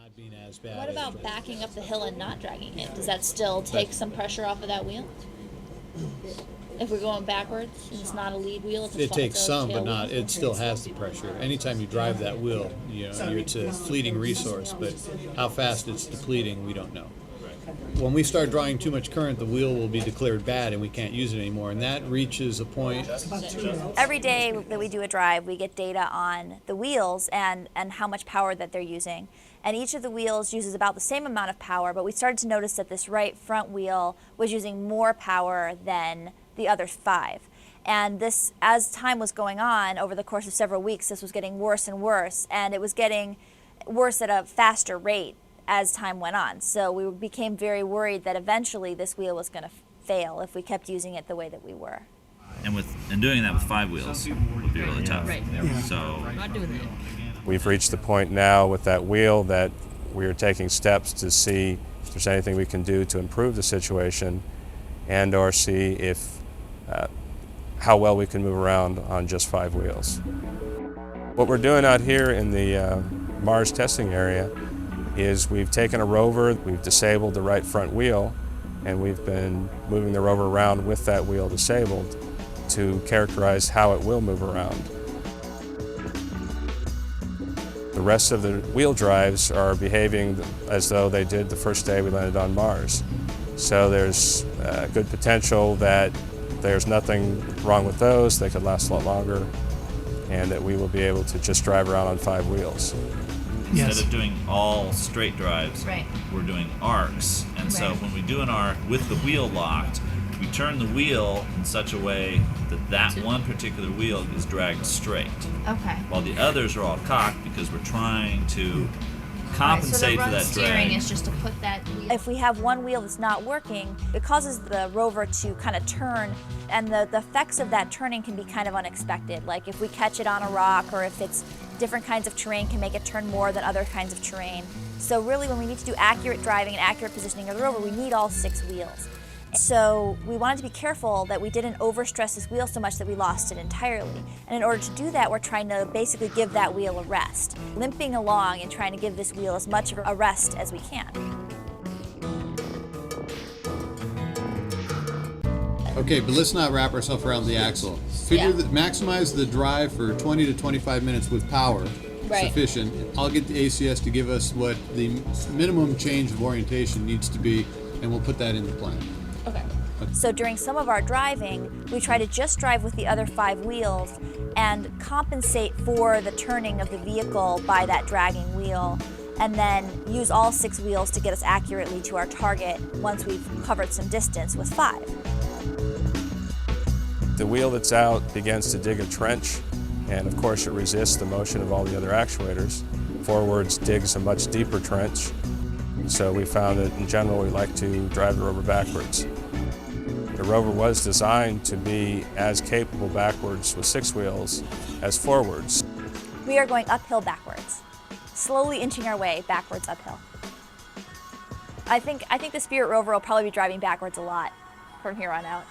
not being as bad. What as about driving. backing up the hill and not dragging it? Does that still take some pressure off of that wheel? If we're going backwards and it's not a lead wheel, It takes some, but tail not. wheel? It still has the pressure. Anytime you drive that wheel, it's a fleeting resource. But how fast it's depleting, we don't know. When we start drawing too much current, the wheel will be declared bad, and we can't use it anymore. And that reaches a point. Every day that we do a drive, we get data on the wheels and how much power that they're using. And each of the wheels uses about the same amount of power, but we started to notice that this right front wheel was using more power than the other 5. And this, as time was going on over the course of several weeks, this was getting worse and worse, and it was getting worse at a faster rate as time went on. So we became very worried that eventually this wheel was going to fail if we kept using it the way that we were. And doing that with 5 wheels would be really tough. Right. So Not doing that. We've reached the point now with that wheel that we are taking steps to see if there's anything we can do to improve the situation and or see if how well we can move around on just 5 wheels. What we're doing out here in the Mars testing area is we've taken a rover, we've disabled the right front wheel, and we've been moving the rover around with that wheel disabled to characterize how it will move around. The rest of the wheel drives are behaving as though they did the first day we landed on Mars. So there's good potential that there's nothing wrong with those, they could last a lot longer, and that we will be able to just drive around on 5 wheels. instead of doing all straight drives, Right. we're doing arcs. And so Right. when we do an arc with the wheel locked, we turn the wheel in such a way that that one particular wheel is dragged straight, Okay. while the others are all cocked because we're trying to So compensate the for run that steering drag. is just to put that wheel. If we have one wheel that's not working, it causes the rover to kind of turn, and the effects of that turning can be kind of unexpected. Like if we catch it on a rock, or if it's different kinds of terrain can make it turn more than other kinds of terrain. So really when we need to do accurate driving and accurate positioning of the rover, we need all 6 wheels. So we wanted to be careful that we didn't overstress this wheel so much that we lost it entirely. And in order to do that, we're trying to basically give that wheel a rest, limping along and trying to give this wheel as much of a rest as we can. Okay, but let's not wrap ourselves around the axle. Figure Yeah. that maximize the drive for 20 to 25 minutes with power Right. sufficient. I'll get the ACS to give us what the minimum change of orientation needs to be, and we'll put that in the plan. Okay. So during some of our driving, we try to just drive with the other 5 wheels and compensate for the turning of the vehicle by that dragging wheel, and then use all 6 wheels to get us accurately to our target once we've covered some distance with 5. The wheel that's out begins to dig a trench, and of course it resists the motion of all the other actuators. Forwards digs a much deeper trench, so we found that in general we like to drive the rover backwards. The rover was designed to be as capable backwards with 6 wheels as forwards. We are going uphill backwards, slowly inching our way backwards uphill. I think the Spirit rover will probably be driving backwards a lot from here on out.